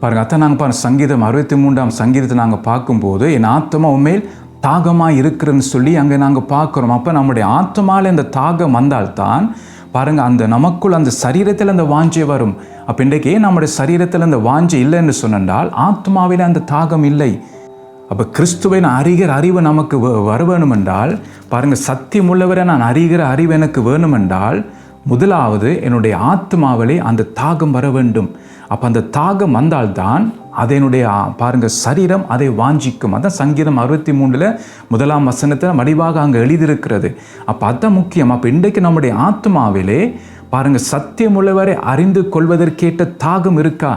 பாருங்க, அதான் நாங்கள் பாருங்கள், சங்கீதம் 63ஆம் சங்கீதத்தை நாங்கள் பார்க்கும்போது என் ஆத்மா உண்மையில் தாகமாக இருக்குதுன்னு சொல்லி அங்கே நாங்கள் பார்க்குறோம். அப்போ நம்முடைய ஆத்மாவில் அந்த தாகம் வந்தால்தான் பாருங்கள் அந்த நமக்குள் அந்த சரீரத்தில் அந்த வாஞ்சை வரும். அப்போ இன்றைக்கு நம்முடைய சரீரத்தில் அந்த வாஞ்சை இல்லைன்னு சொன்னால் ஆத்மாவில் அந்த தாகம் இல்லை. அப்போ கிறிஸ்துவை நான் அறிகிற அறிவு நமக்கு வர வேணும் என்றால், பாருங்கள், சத்தியம் உள்ளவரை நான் அறிகிற அறிவு எனக்கு வேணும் என்றால் முதலாவது என்னுடைய ஆத்மாவிலே அந்த தாகம் வர வேண்டும். அப்போ அந்த தாகம் வந்தால்தான் அதனுடைய பாருங்கள் சரீரம் அதை வாஞ்சிக்கும். அதான் சங்கீதம் 63 1ஆம் வசனத்தில் வடிவாக அங்கே எழுதியிருக்கிறது. அப்போ அதுதான் முக்கியம். அப்போ இன்றைக்கு நம்முடைய ஆத்மாவிலே பாருங்கள் சத்தியமுள்ளவரை அறிந்து கொள்வதற்கேற்ற தாகம் இருக்கா?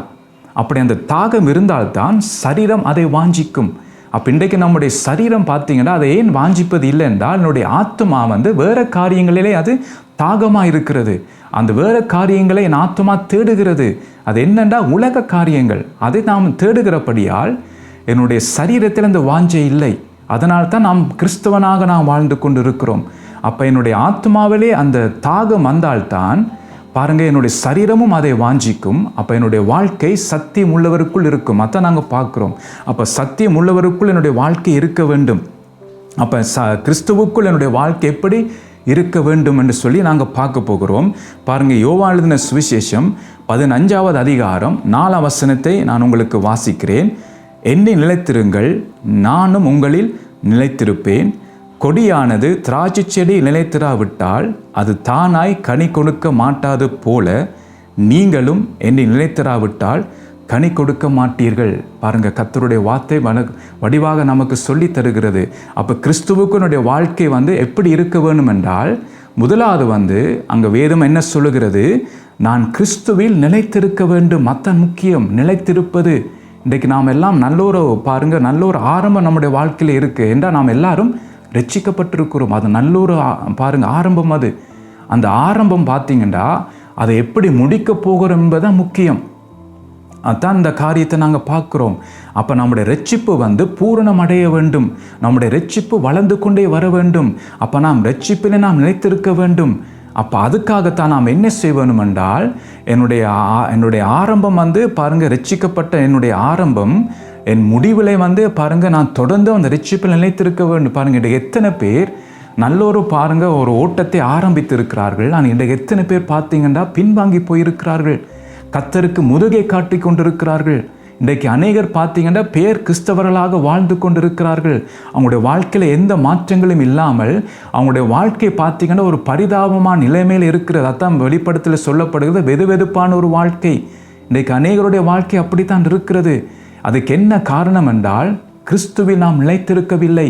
அப்படி அந்த தாகம் இருந்தால்தான் சரீரம் அதை வாஞ்சிக்கும். அப்போ இன்றைக்கு நம்முடைய சரீரம் பார்த்தீங்கன்னா அதை ஏன் வாஞ்சிப்பது இல்லை என்றால் என்னுடைய ஆத்மா வேறு காரியங்களிலே அது தாகமாக இருக்கிறது. அந்த வேறு காரியங்களை என் ஆத்மா தேடுகிறது. அது என்னென்னா உலக காரியங்கள். அதை நாம் தேடுகிறபடியால் என்னுடைய சரீரத்தில் அந்த வாஞ்சை இல்லை. அதனால் தான் நாம் கிறிஸ்தவனாக நாம் வாழ்ந்து கொண்டு இருக்கிறோம். அப்போ என்னுடைய ஆத்மாவிலே அந்த தாகம் வந்தால்தான் பாருங்கள் என்னுடைய சரீரமும் அதை வாஞ்சிக்கும். அப்போ என்னுடைய வாழ்க்கை சத்தியம் உள்ளவருக்குள் இருக்கும். அதான் நாங்கள் பார்க்குறோம். அப்போ சத்தியம் உள்ளவருக்குள் என்னுடைய வாழ்க்கை இருக்க வேண்டும். அப்போ கிறிஸ்துவுக்குள் என்னுடைய வாழ்க்கை எப்படி இருக்க வேண்டும் என்று சொல்லி நாங்கள் பார்க்க போகிறோம். பாருங்கள், யோவான் எழுதின சுவிசேஷம் 15ஆவது அதிகாரம் 4ஆம் வசனத்தை நான் உங்களுக்கு வாசிக்கிறேன். என்னை நிலைத்திருங்கள், நானும் உங்களில் நிலைத்திருப்பேன். கொடியானது திராட்சை செடி நிலைத்திராவிட்டால் அது தானாய் கனி கொடுக்க மாட்டாது போல நீங்களும் என்னை நிலைத்திராவிட்டால் கனி கொடுக்க மாட்டீர்கள். பாருங்க, கர்த்தருடைய வார்த்தை வடிவாக நமக்கு சொல்லி தருகிறது. அப்போ கிறிஸ்துவுக்குனுடைய வாழ்க்கை எப்படி இருக்க வேண்டும் என்றால், முதலாவது அங்கே வேதம் என்ன சொல்லுகிறது? நான் கிறிஸ்துவில் நிலைத்திருக்க வேண்டும். அதான் முக்கியம், நிலைத்திருப்பது. இன்றைக்கு நாம் எல்லாம் நல்ல ஒரு ஆரம்பம் நம்முடைய வாழ்க்கையில் இருக்குது என்றால் நாம் எல்லாரும் ரட்சிக்கப்பட்டிருக்கிறோம். அது ஆரம்பம். அந்த ஆரம்பம் பார்த்தீங்கன்னா அதை எப்படி முடிக்க போகிறோம் என்பதுதான் முக்கியம். அதான் இந்த காரியத்தை நாங்கள் பார்க்குறோம். அப்போ நம்முடைய ரட்சிப்பு பூரணம் அடைய வேண்டும். நம்முடைய ரட்சிப்பு வளர்ந்து கொண்டே வர வேண்டும். அப்போ நாம் ரட்சிப்பிலே நாம் நிலைத்திருக்க வேண்டும். அப்போ அதுக்காகத்தான் நாம் என்ன செய்ய வேண்டும் என்றால், என்னுடைய ஆரம்பம் பாருங்கள், ரட்சிக்கப்பட்ட என்னுடைய ஆரம்பம் என் முடிவில் நான் தொடர்ந்து அந்த ரட்சிப்பில் நிலைத்திருக்க வேண்டும். பாருங்கள், இன்றைக்கு எத்தனை பேர் ஒரு ஓட்டத்தை ஆரம்பித்து இருக்கிறார்கள். ஆனால் இன்றைக்கு எத்தனை பேர் பார்த்தீங்கன்னா பின்வாங்கி போயிருக்கிறார்கள். கர்த்தருக்கு முதுகை காட்டி கொண்டிருக்கிறார்கள். இன்றைக்கு அநேகர் பார்த்தீங்கன்னா கிறிஸ்தவர்களாக வாழ்ந்து கொண்டிருக்கிறார்கள். அவங்களுடைய வாழ்க்கையில் எந்த மாற்றங்களும் இல்லாமல் அவங்களுடைய வாழ்க்கை பார்த்தீங்கன்னா ஒரு பரிதாபமான நிலைமையில் இருக்கிறது. அதான் வெளிப்படத்தில் சொல்லப்படுகிறது, வெதுவெதுப்பான ஒரு வாழ்க்கை. இன்றைக்கு அநேகருடைய வாழ்க்கை அப்படித்தான் இருக்கிறது. அதுக்கு என்ன காரணம் என்றால், கிறிஸ்துவில் நாம் நிலைத்திருக்கவில்லை.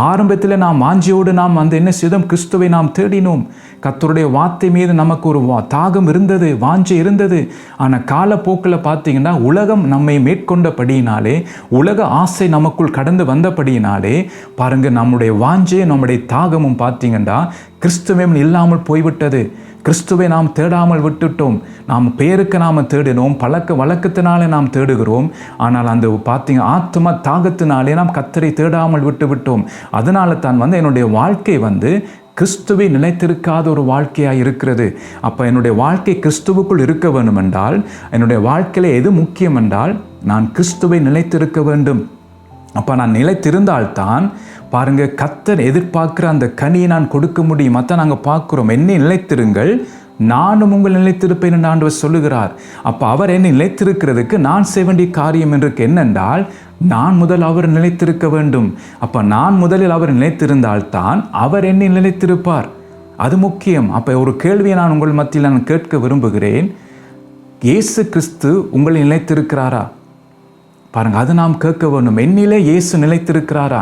ஆரம்பத்தில் நாம் வாஞ்சியோடு நாம் என்ன செய்தோம்? கிறிஸ்துவை நாம் தேடினோம். கர்த்தருடைய வார்த்தை மீது நமக்கு ஒரு தாகம் இருந்தது, வாஞ்சை இருந்தது. ஆனால் காலப்போக்கில் பார்த்தீங்கன்னா உலகம் நம்மை மேற்கொண்டபடியினாலே, உலக ஆசை நமக்குள் கடந்து வந்தபடியினாலே பாருங்கள், நம்முடைய வாஞ்சை நம்முடைய தாகமும் பார்த்தீங்கன்னா கிறிஸ்துவையும் இல்லாமல் போய்விட்டது. கிறிஸ்துவை நாம் தேடாமல் விட்டுட்டோம். நாம் பேருக்கு நாம் தேடினோம், பழக்க வழக்கத்தினாலே நாம் தேடுகிறோம். ஆனால் அந்த பார்த்தீங்க ஆத்ம தாகத்தினாலே நாம் கர்த்தரை தேடாமல் விட்டுவிட்டோம். அதனால தான் என்னுடைய வாழ்க்கை கிறிஸ்துவை நிலைத்திருக்காத ஒரு வாழ்க்கையாக இருக்கிறது. அப்போ என்னுடைய வாழ்க்கை கிறிஸ்துவுக்குள் இருக்க வேண்டும் என்றால், என்னுடைய வாழ்க்கையில் எது முக்கியம் என்றால், நான் கிறிஸ்துவை நிலைத்திருக்க வேண்டும். அப்போ நான் நிலைத்திருந்தால்தான் பாருங்க, கர்த்தர் எதிர்பார்க்குற அந்த கனியை நான் கொடுக்க முடியும். அதான் நாங்கள் பார்க்குறோம், என்னை நிலைத்திருங்கள், நானும் உங்கள் நிலைத்திருப்பேன் என்று ஆண்டவர் சொல்லுகிறார். அப்போ அவர் என்னை நிலைத்திருக்கிறதுக்கு நான் செய்ய வேண்டிய காரியம் இருக்கு என்னென்றால், நான் முதல் அவர் நிலைத்திருக்க வேண்டும். அப்போ நான் முதலில் அவர் நிலைத்திருந்தால்தான் அவர் என்னை நிலைத்திருப்பார். அது முக்கியம். அப்போ ஒரு கேள்வியை நான் உங்கள் மத்தியில் நான் கேட்க விரும்புகிறேன். இயேசு கிறிஸ்து உங்களை நிலைத்திருக்கிறாரா? பாருங்க, அது நாம் கேட்க வேண்டும். என்னிலே இயேசு நிலைத்திருக்கிறாரா?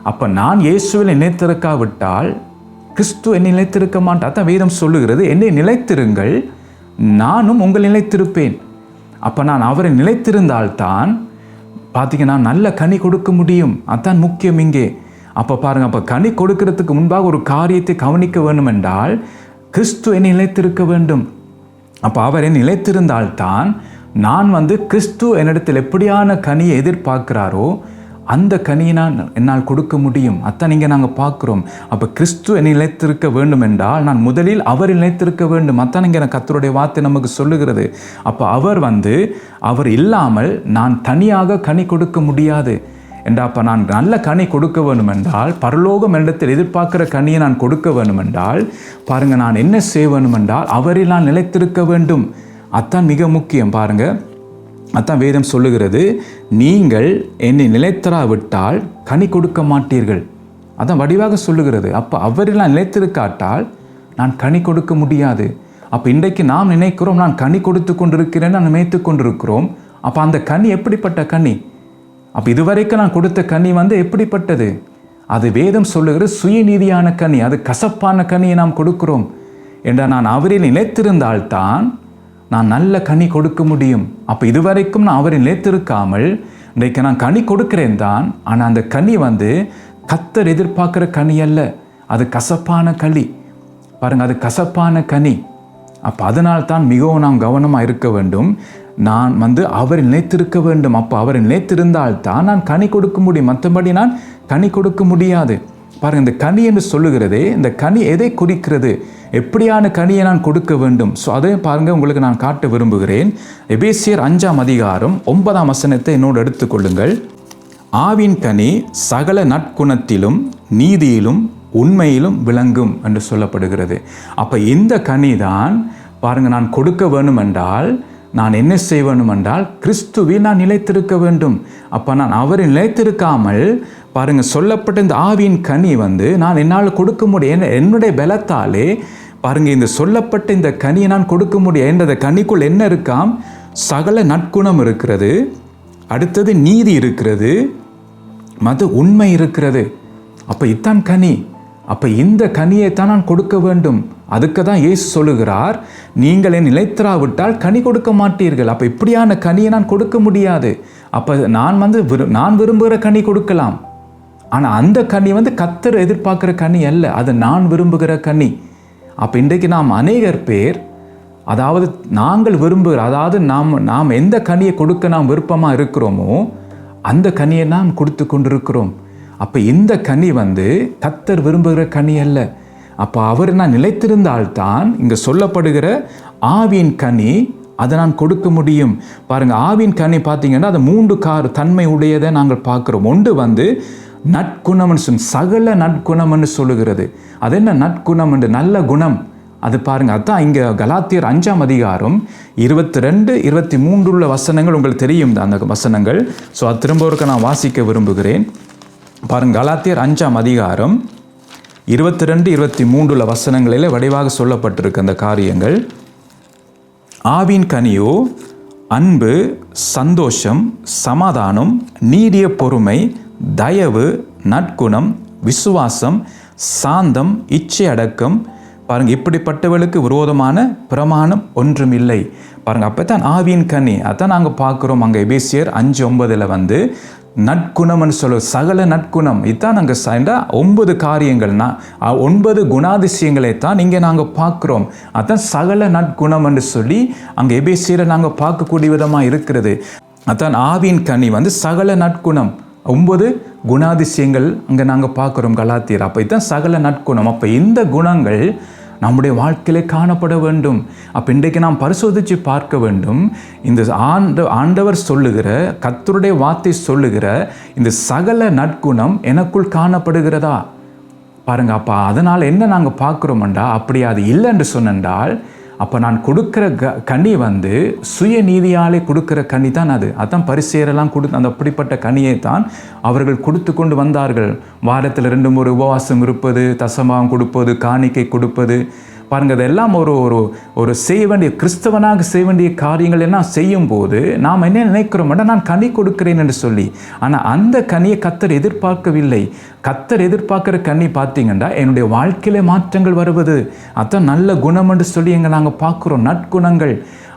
அப்போ நான் இயேசுவில் நிலைத்திருக்காவிட்டால் கிறிஸ்து என்னை நிலைத்திருக்க மாட்டேன். அதான் வேதம் சொல்லுகிறது, என்னை நிலைத்திருங்கள், நானும் உங்கள் நிலைத்திருப்பேன். அப்போ நான் அவரை நிலைத்திருந்தால்தான் பார்த்தீங்கன்னா நல்ல கனி கொடுக்க முடியும். அதான் முக்கியம் இங்கே. அப்போ பாருங்கள், அப்போ கனி கொடுக்கறதுக்கு முன்பாக ஒரு காரியத்தை கவனிக்க வேண்டும் என்றால், கிறிஸ்து என்னை நிலைத்திருக்க வேண்டும். அப்போ அவர் என்னை நிலைத்திருந்தால்தான் நான் கிறிஸ்து என்னிடத்தில் எப்படியான கனியை எதிர்பார்க்கிறாரோ அந்த கனியை என்னால் கொடுக்க முடியும். அதான் இங்கே நாங்கள் பார்க்குறோம். அப்போ கிறிஸ்து என்னை நிலைத்திருக்க வேண்டும் என்றால் நான் முதலில் அவர் நிலைத்திருக்க வேண்டும். அதான் இங்கே கர்த்தருடைய வார்த்தை நமக்கு சொல்லுகிறது. அப்போ அவர் இல்லாமல் நான் தனியாக கனி கொடுக்க முடியாது என்றா. அப்போ நான் நல்ல கனி கொடுக்க வேண்டும் என்றால், பரலோகம் என்னிடத்தில் எதிர்பார்க்கிற கனியை நான் கொடுக்க வேண்டும் என்றால், பாருங்கள், நான் என்ன செய்ய வேண்டும் என்றால் அவரில் நான் நிலைத்திருக்க வேண்டும். அதான் மிக முக்கியம். பாருங்கள், அதான் வேதம் சொல்லுகிறது, நீங்கள் என்னை நிலைத்தராவிட்டால் கனி கொடுக்க மாட்டீர்கள். அதான் வடிவாக சொல்லுகிறது. அப்போ அவரில் நான் நிலைத்திருக்காட்டால் நான் கனி கொடுக்க முடியாது. அப்போ இன்றைக்கு நாம் நினைக்கிறோம் நான் கனி கொடுத்து கொண்டிருக்கிறேன், நான் நினைத்து கொண்டிருக்கிறோம். அப்போ அந்த கனி எப்படிப்பட்ட கனி? அப்போ இதுவரைக்கும் நான் கொடுத்த கனி எப்படிப்பட்டது? அது வேதம் சொல்லுகிறது சுயநீதியான கனி, அது கசப்பான கனியை நாம் கொடுக்கிறோம். என்றால் நான் அவரில் நிலைத்திருந்தால்தான் நான் நல்ல கனி கொடுக்க முடியும். அப்போ இதுவரைக்கும் நான் அவரை நிலைத்திருக்காமல் இன்றைக்கு நான் கனி கொடுக்கிறேன் தான். ஆனால் அந்த கனி கர்த்தர் எதிர்பார்க்குற கனி அல்ல, அது கசப்பான கனி. பாருங்கள், அது கசப்பான கனி. அப்போ அதனால்தான் மிகவும் நாம் கவனமாக இருக்க வேண்டும். நான் அவரை நிலைத்திருக்க வேண்டும். அப்போ அவரை நிலைத்திருந்தால்தான் நான் கனி கொடுக்க முடியும், மற்றபடி நான் கனி கொடுக்க முடியாது. பாருங்கள், இந்த கனி என்று சொல்லுகிறதே, இந்த கனி எதை குறிக்கிறது? எப்படியான கனியை நான் கொடுக்க வேண்டும்? ஸோ அதை பாருங்கள், உங்களுக்கு நான் காட்ட விரும்புகிறேன். எபேசியர் 5ஆம் அதிகாரம் 9ஆம் வசனத்தை என்னோடு எடுத்துக்கொள்ளுங்கள். ஆவின் கனி சகல நற்குணத்திலும் நீதியிலும் உண்மையிலும் விளங்கும் என்று சொல்லப்படுகிறது. அப்போ இந்த கனி தான் பாருங்கள், நான் கொடுக்க வேண்டும் என்றால் நான் என்ன செய்ய வேண்டும் என்றால் கிறிஸ்துவில் நான் நிலைத்திருக்க வேண்டும். அப்போ நான் அவரை நிலைத்திருக்காமல் பாருங்கள், சொல்லப்பட்ட இந்த ஆவியின் கனி நான் என்னால் கொடுக்க முடியும். என்னுடைய பலத்தாலே பாருங்கள், இந்த சொல்லப்பட்ட இந்த கனியை நான் கொடுக்க முடியும். இந்த கனிக்குள் என்ன இருக்காம்? சகல நற்குணம் இருக்கிறது, அடுத்தது நீதி இருக்கிறது, உண்மை இருக்கிறது. அப்போ இத்தான் கனி. அப்போ இந்த கனியை தான் நான் கொடுக்க வேண்டும். அதுக்கு தான் இயேசு சொல்லுகிறார், நீங்கள் என் நிலைத்திராவிட்டால் கனி கொடுக்க மாட்டீர்கள். அப்போ இப்படியான கனியை நான் கொடுக்க முடியாது. அப்போ நான் விரும்புகிற கனி கொடுக்கலாம். ஆனால் அந்த கனி கர்த்தர் எதிர்பார்க்குற கனி அல்ல, அது நான் விரும்புகிற கனி. அப்போ இன்றைக்கு நாம் அநேகர் பேர், அதாவது நாங்கள் விரும்புகிற, அதாவது நாம் எந்த கனியை கொடுக்க நாம் விருப்பமாக இருக்கிறோமோ அந்த கனியை நாம் கொடுத்து கொண்டிருக்கிறோம். அப்போ இந்த கனி கர்த்தர் விரும்புகிற கனி அல்ல. அப்போ அவர் நான் நிலைத்திருந்தால்தான் இங்கே சொல்லப்படுகிற ஆவியின் கனி அதை நான் கொடுக்க முடியும். பாருங்கள், ஆவியின் கனி பார்த்தீங்கன்னா அது 3 தன்மை உடையதை நாங்கள் பார்க்குறோம். ஒன்று நற்குணம்னு சகல நற்குணம்னு சொல்லுகிறது. அது என்ன நற்குணம் என்று? நல்ல குணம். அது பாருங்கள், அதுதான் இங்கே கலாத்தியர் 5ஆம் அதிகாரம் 22, 23 உள்ள வசனங்கள் உங்களுக்கு தெரியும் அந்த வசனங்கள். ஸோ அது திரும்ப ஒருக்க நான் வாசிக்க விரும்புகிறேன். பாருங்கள், கலாத்தியர் 5ஆம் அதிகாரம் 22, 23 உள்ள வசனங்களில் வடிவாக சொல்லப்பட்டிருக்கு அந்த காரியங்கள். ஆவின் கனியோ அன்பு, சந்தோஷம், சமாதானம், நீடிய பொறுமை, தயவு, நற்குணம், விசுவாசம், சாந்தம், இச்சை அடக்கம். பாருங்கள், இப்படிப்பட்டவர்களுக்கு விரோதமான பிரமாணம் ஒன்றும் இல்லை. பாருங்கள், அப்போ தான் ஆவியின் கனி அதான் நாங்கள் பார்க்குறோம். அங்கே எபேசியர் 5:9 நற்குணம்னு சொல்ல சகல நற்குணம். இதுதான் நாங்கள் 9 காரியங்கள்னா 9 குணாதிசயங்களை தான் இங்கே நாங்கள் பார்க்குறோம். அதான் சகல நற்குணம் என்று சொல்லி அங்கே எபேசியரை நாங்கள் பார்க்கக்கூடிய விதமாக இருக்கிறது. அதான் ஆவியின் கனி சகல நற்குணம், 9 குணாதிசயங்கள் அங்கே நாங்கள் பார்க்குறோம் கலாத்தியர். அப்போ இதுதான் சகல நற்குணம். அப்போ இந்த குணங்கள் நம்முடைய வாழ்க்கையிலே காணப்பட வேண்டும். அப்போ இன்றைக்கு நாம் பரிசோதித்து பார்க்க வேண்டும், இந்த ஆண்டவர் சொல்லுகிற, கர்த்தருடைய வார்த்தை சொல்லுகிற இந்த சகல நற்குணம் எனக்குள் காணப்படுகிறதா பாருங்க. அப்போ அதனால் என்ன நாங்கள் பார்க்குறோம்டா, அப்படி அது இல்லைன்னு சொன்னால் அப்போ நான் கொடுக்குற கனி சுயநீதியாலே கொடுக்குற கனி தான் அது. அதான் பரிசேரெல்லாம் அந்த அப்படிப்பட்ட கனியை தான் அவர்கள் கொடுத்து கொண்டு வந்தார்கள். வாரத்தில் 2 முறை உபவாசம் இருப்பது, தசமாகம் கொடுப்பது, காணிக்கை கொடுப்பது. பாருங்கள், அதெல்லாம் ஒரு செய்ய வேண்டிய, கிறிஸ்தவனாக செய்ய வேண்டிய காரியங்கள் எல்லாம் செய்யும் போது நாம் என்ன நினைக்கிறோம், நான் கனி கொடுக்கிறேன் என்று சொல்லி. ஆனால் அந்த கனியை கர்த்தர் எதிர்பார்க்கவில்லை. கர்த்தர் எதிர்பார்க்குற கனி பார்த்தீங்கன்னா என்னுடைய வாழ்க்கையிலே மாற்றங்கள் வருவது. அதான் நல்ல குணம் என்று சொல்லி எங்கே நாங்கள் பார்க்குறோம், நற்குணங்கள்.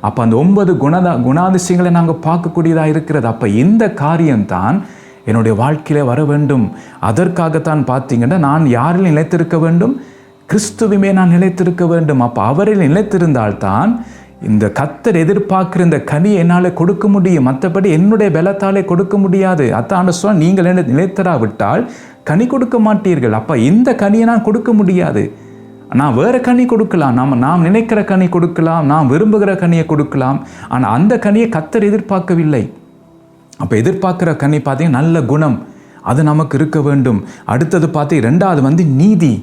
அப்போ அந்த 9 குணாதிசயங்களை நாங்கள் பார்க்கக்கூடியதாக இருக்கிறது. அப்போ இந்த காரியம்தான் என்னுடைய வாழ்க்கையிலே வர வேண்டும். அதற்காகத்தான் பார்த்தீங்கன்னா நான் யாரில் நிலைத்திருக்க வேண்டும், கிறிஸ்துவுமே நான் நிலைத்திருக்க வேண்டும். அப்போ அவரில் நிலைத்திருந்தால்தான் இந்த கர்த்தர் எதிர்பார்க்கிற இந்த கனியை என்னால் கொடுக்க முடியும். மற்றபடி என்னுடைய பலத்தாலே கொடுக்க முடியாது. அதான் சொன்ன, நீங்கள் என்ன நிலைத்தராவிட்டால் கனி கொடுக்க மாட்டீர்கள். அப்போ இந்த கனியை நான் கொடுக்க முடியாது. நான் வேறு கனி கொடுக்கலாம், நாம் நினைக்கிற கனி கொடுக்கலாம், நாம் விரும்புகிற கனியை கொடுக்கலாம். ஆனால் அந்த கனியை கர்த்தர் எதிர்பார்க்கவில்லை. அப்போ எதிர்பார்க்குற கனி பார்த்தீங்கன்னா நல்ல குணம், அது நமக்கு இருக்க வேண்டும். அடுத்தது பார்த்தீங்க 2வது நீதி.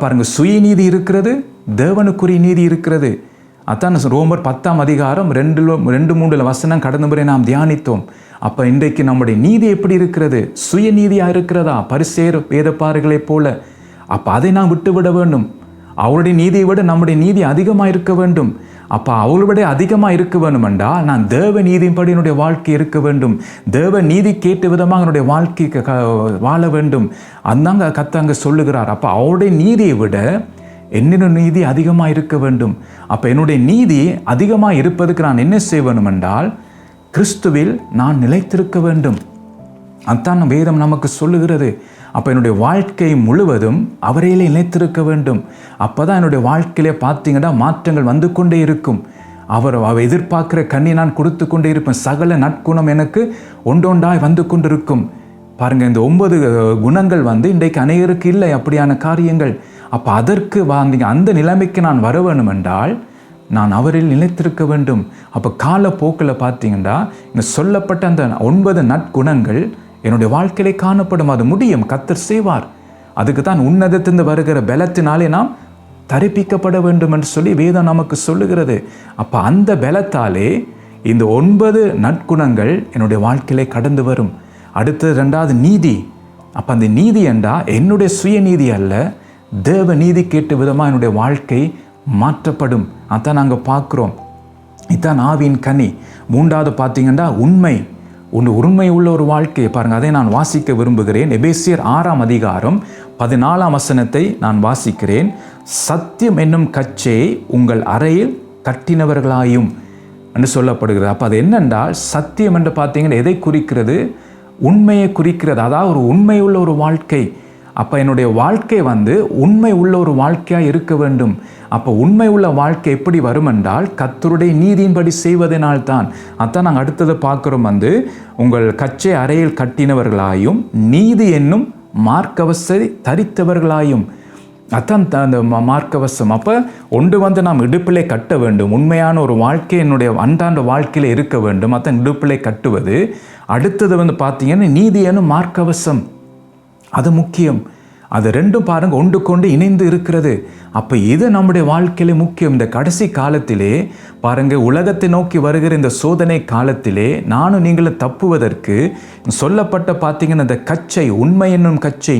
பாருங்க, சுயநீதி இருக்கிறது, தேவனுக்குரிய நீதி இருக்கிறது. அதான் ரோமர் 10ஆம் அதிகாரம் 2-3 வசனம் கடந்த முறை நாம் தியானித்தோம். அப்போ இன்றைக்கு நம்முடைய நீதி எப்படி இருக்கிறது? சுயநீதியாக இருக்கிறதா? பரிசேர் வேதப்பாரர்களைப் போல. அப்போ அதை நாம் விட்டுவிட வேண்டும். அவருடைய நீதியை விட நம்முடைய நீதி அதிகமாக இருக்க வேண்டும். அப்போ அவளோட அதிகமாக இருக்க வேண்டும் என்றால் நான் தேவ நீதியின்படி என்னுடைய வாழ்க்கை இருக்க வேண்டும். தேவ நீதி கேட்ட விதமாக என்னுடைய வாழ்க்கை வாழ வேண்டும். அந்தாங்க கர்த்தர் சொல்லுகிறார். அப்போ அவருடைய நீதியை விட என்னுடைய நீதி அதிகமாக இருக்க வேண்டும். அப்போ என்னுடைய நீதி அதிகமாக இருப்பதுக்கு நான் என்ன செய்ய வேண்டும் என்றால் கிறிஸ்துவில் நான் நிலைத்திருக்க வேண்டும். அதுதான் வேதம் நமக்கு சொல்லுகிறது. அப்போ என்னுடைய வாழ்க்கை முழுவதும் அவரையிலே நிலைத்திருக்க வேண்டும். அப்போ தான் என்னுடைய வாழ்க்கையிலே பார்த்தீங்கன்னா மாற்றங்கள் வந்து கொண்டே இருக்கும். அவர் எதிர்பார்க்குற கனி நான் கொடுத்து கொண்டே இருப்பேன். சகல நற்குணம் எனக்கு ஒன்றொன்றாய் வந்து கொண்டிருக்கும். பாருங்கள், இந்த 9 குணங்கள் இன்றைக்கு அநேகருக்கு இல்லை அப்படியான காரியங்கள். அப்போ அதற்கு அந்த நிலைமைக்கு நான் வர வேண்டும் என்றால் நான் அவரில் நிலைத்திருக்க வேண்டும். அப்போ காலப்போக்கில் பார்த்தீங்கன்னா இந்த சொல்லப்பட்ட அந்த 9 நற்குணங்கள் என்னுடைய வாழ்க்கையிலே காணப்படும். அது முடியும், கர்த்தர் செய்வார். அதுக்கு தான் உன்னதத்திலிருந்து வருகிற பலத்தினாலே நாம் தரிப்பிக்கப்பட வேண்டும் என்று சொல்லி வேதம் நமக்கு சொல்லுகிறது. அப்போ அந்த பலத்தாலே இந்த 9 நற்குணங்கள் என்னுடைய வாழ்க்கையிலே கடந்து வரும். அடுத்தது 2வது நீதி. அப்போ அந்த நீதி என்றால் என்னுடைய சுயநீதி அல்ல, தேவ நீதி கேட்ட விதமாக என்னுடைய வாழ்க்கை மாற்றப்படும். அதான் நாங்கள் பார்க்குறோம். இதுதான் ஆவியின் கனி. மூன்றாவது பார்த்தீங்கன்னா உண்மை உள்ள ஒரு வாழ்க்கையை பாருங்கள். அதை நான் வாசிக்க விரும்புகிறேன். எபேசியர் 6ஆம் அதிகாரம் 14ஆம் வசனத்தை நான் வாசிக்கிறேன். சத்தியம் என்னும் கச்சையை உங்கள் அறையில் கட்டினவர்களாயும் என்று சொல்லப்படுகிறது. அப்போ அது என்னென்றால் சத்தியம் என்று பார்த்தீங்கன்னா எதை குறிக்கிறது? உண்மையை குறிக்கிறது. அதாவது ஒரு உண்மை உள்ள ஒரு வாழ்க்கை. அப்போ என்னுடைய வாழ்க்கை உண்மை உள்ள ஒரு வாழ்க்கையாக இருக்க வேண்டும். அப்போ உண்மை உள்ள வாழ்க்கை எப்படி வரும் என்றால் கர்த்தருடைய நீதியின்படி செய்வதனால்தான். அதான் நாங்கள் அடுத்தது பார்க்குறோம். உங்கள் கச்சை அறையில் கட்டினவர்களாயும் நீதி என்னும் மார்க்கவசத்தை தரித்தவர்களாயும். அதான் அந்த மார்க்கவசம். அப்போ ஒன்று நாம் இடுப்பிலே கட்ட வேண்டும். உண்மையான ஒரு வாழ்க்கை என்னுடைய அன்றாட வாழ்க்கையில் இருக்க வேண்டும். அதான் இடுப்பிலே கட்டுவது. அடுத்தது பார்த்தீங்கன்னா நீதி என்னும் மார்க்கவசம். அது முக்கியம். அது ரெண்டும் பாருங்கள் ஒன்று கொண்டு இணைந்து இருக்கிறது. அப்போ இது நம்முடைய வாழ்க்கையிலே முக்கியம். இந்த கடைசி காலத்திலே பாருங்கள், உலகத்தை நோக்கி வருகிற இந்த சோதனை காலத்திலே நானும் நீங்களும் தப்புவதற்கு சொல்லப்பட்ட பார்த்தீங்கன்னா இந்த கச்சை, உண்மை என்னும் கச்சை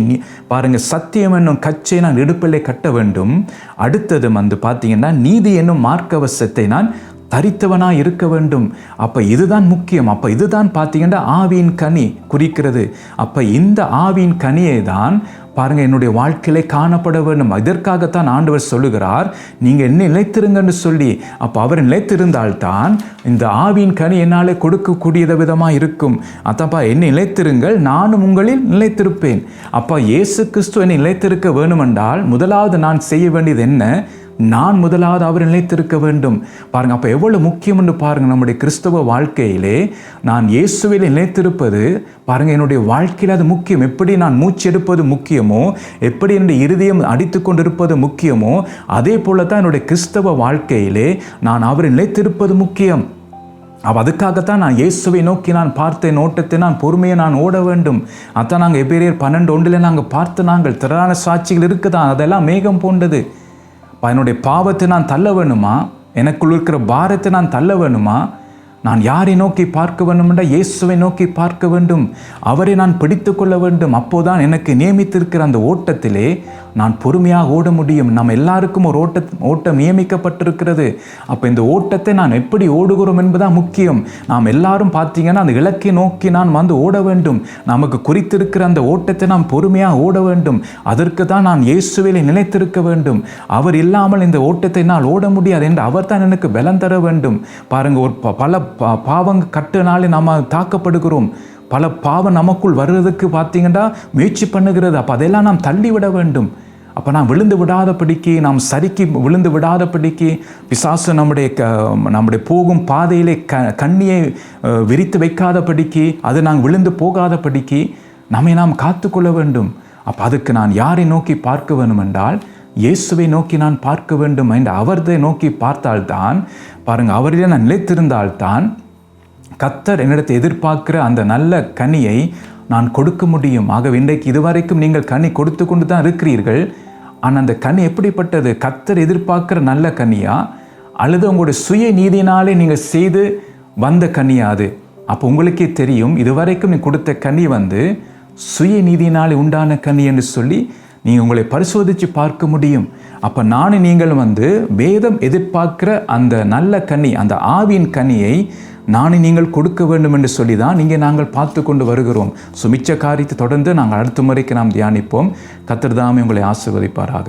பாருங்கள், சத்தியம் என்னும் கச்சை நான் இடுப்பிலே கட்ட வேண்டும். அடுத்தது பார்த்தீங்கன்னா நீதி என்னும் மார்க்கவசத்தை நான் தரித்தவனாக இருக்க வேண்டும். அப்போ இதுதான் முக்கியம். அப்போ இதுதான் பார்த்தீங்கன்னா ஆவியின் கனி குறிக்கிறது. அப்போ இந்த ஆவியின் கனியை தான் பாருங்கள் என்னுடைய வாழ்க்கையிலே காணப்பட வேண்டும். இதற்காகத்தான் ஆண்டவர் சொல்லுகிறார், நீங்கள் என்ன நிலைத்திருங்கன்னு சொல்லி. அப்போ அவர் நிலைத்திருந்தால்தான் இந்த ஆவியின் கனி என்னாலே கொடுக்கக்கூடிய விதமாக இருக்கும். அதான்ப்பா, என்னை நிலைத்திருங்கள், நானும் உங்களில் நிலைத்திருப்பேன். அப்போ இயேசு கிறிஸ்து என்னை நிலைத்திருக்க வேண்டுமென்றால் முதலாவது நான் செய்ய வேண்டியது என்ன? நான் முதலாவது அவர் நிலைத்திருக்க வேண்டும். பாருங்கள், அப்போ எவ்வளோ முக்கியம் என்று பாருங்கள். நம்முடைய கிறிஸ்தவ வாழ்க்கையிலே நான் இயேசுவில் நிலைத்திருப்பது பாருங்கள் என்னுடைய வாழ்க்கையில் அது முக்கியம். எப்படி நான் மூச்சு எடுப்பது முக்கியமோ, எப்படி என்னுடைய இருதயம் அடித்து கொண்டிருப்பது முக்கியமோ, அதே போல தான் என்னுடைய கிறிஸ்தவ வாழ்க்கையிலே நான் அவர் நிலைத்திருப்பது முக்கியம். அதுக்காகத்தான் நான் இயேசுவை நோக்கி நான் பார்த்தேன் ஓட்டத்தை நான் பொறுமையை நான் ஓட வேண்டும். அதான் நாங்கள் எபிரேயர் 12:1 நாங்கள் பார்த்து நாங்கள் திரளான சாட்சிகள் இருக்குதான். அதெல்லாம் மேகம் போன்றது. என்னுடைய பாவத்தை நான் தள்ள வேணுமா? எனக்குள் இருக்கிற பாரத்தை நான் தள்ள வேணுமா? நான் யாரை நோக்கி பார்க்க வேண்டும் என்றால் இயேசுவை நோக்கி பார்க்க வேண்டும். அவரை நான் பிடித்து கொள்ள வேண்டும். அப்போதான் எனக்கு நியமித்திருக்கிற அந்த ஓட்டத்திலே நான் பொறுமையாக ஓட முடியும். நம்ம எல்லாருக்கும் ஒரு ஓட்டம் நியமிக்கப்பட்டிருக்கிறது. அப்போ இந்த ஓட்டத்தை நான் எப்படி ஓடுகிறோம் என்பதுதான் முக்கியம். நாம் எல்லாரும் பார்த்தீங்கன்னா அந்த இலக்கை நோக்கி நான் ஓட வேண்டும். நமக்கு குறித்திருக்கிற அந்த ஓட்டத்தை நாம் பொறுமையாக ஓட வேண்டும். அதற்கு தான் நான் இயேசுவிலே நிலைத்திருக்க வேண்டும். அவர் இல்லாமல் இந்த ஓட்டத்தை நான் ஓட முடியாது என்று அவர் தான் எனக்கு பலம் தர வேண்டும். பாருங்க, ஒரு பல பாவங்க கட்டுனாலே நாம் தாக்கப்படுகிறோம். பல பாவம் நமக்குள் வர்றதுக்கு பார்த்தீங்கன்னா முயற்சி பண்ணுகிறது. அப்போ அதெல்லாம் நாம் தள்ளிவிட வேண்டும். அப்போ நாம் விழுந்து விடாதபடிக்கு, நாம் சரிக்கு விழுந்து விடாதபடிக்கு, பிசாசு நம்முடைய போகும் பாதையிலே கண்ணியை விரித்து வைக்காதபடிக்கு, அது நாங்கள் விழுந்து போகாதபடிக்கு நம்மை நாம் காத்துக்கொள்ள வேண்டும். அப்போ அதுக்கு நான் யாரை நோக்கி பார்க்க வேண்டும் என்றால் இயேசுவை நோக்கி நான் பார்க்க வேண்டும் என்று அவரை நோக்கி பார்த்தால்தான் பாருங்கள், அவரிலே நான் நிலைத்திருந்தால்தான் கர்த்தர் என்னிடத்தை எதிர்பார்க்கிற அந்த நல்ல கனியை நான் கொடுக்க முடியும். ஆகவே இன்றைக்கு இதுவரைக்கும் நீங்கள் கனி கொடுத்து கொண்டு தான் இருக்கிறீர்கள். ஆனால் அந்த கனி எப்படிப்பட்டது? கர்த்தர் எதிர்பார்க்கிற நல்ல கனியா, அல்லது உங்களுடைய சுய நீதியினாலே நீங்கள் செய்து வந்த கனியா? அது அப்போ உங்களுக்கே தெரியும். இதுவரைக்கும் நீ கொடுத்த கனி சுய நீதியினாலே உண்டான கனி என்று சொல்லி நீங்கள் உங்களை பரிசோதித்து பார்க்க முடியும். அப்போ நீங்கள் வேதம் எதிர்பார்க்கிற அந்த நல்ல கனி, அந்த ஆவியின் கனியை நீங்கள் கொடுக்க வேண்டும் என்று சொல்லி தான் நாங்கள் பார்த்து கொண்டு வருகிறோம். மிச்ச காரியத்தை தொடர்ந்து நாங்கள் அடுத்த முறைக்கு நாம் தியானிப்போம். கர்த்தர் தாமே உங்களை ஆசீர்வதிப்பாராக.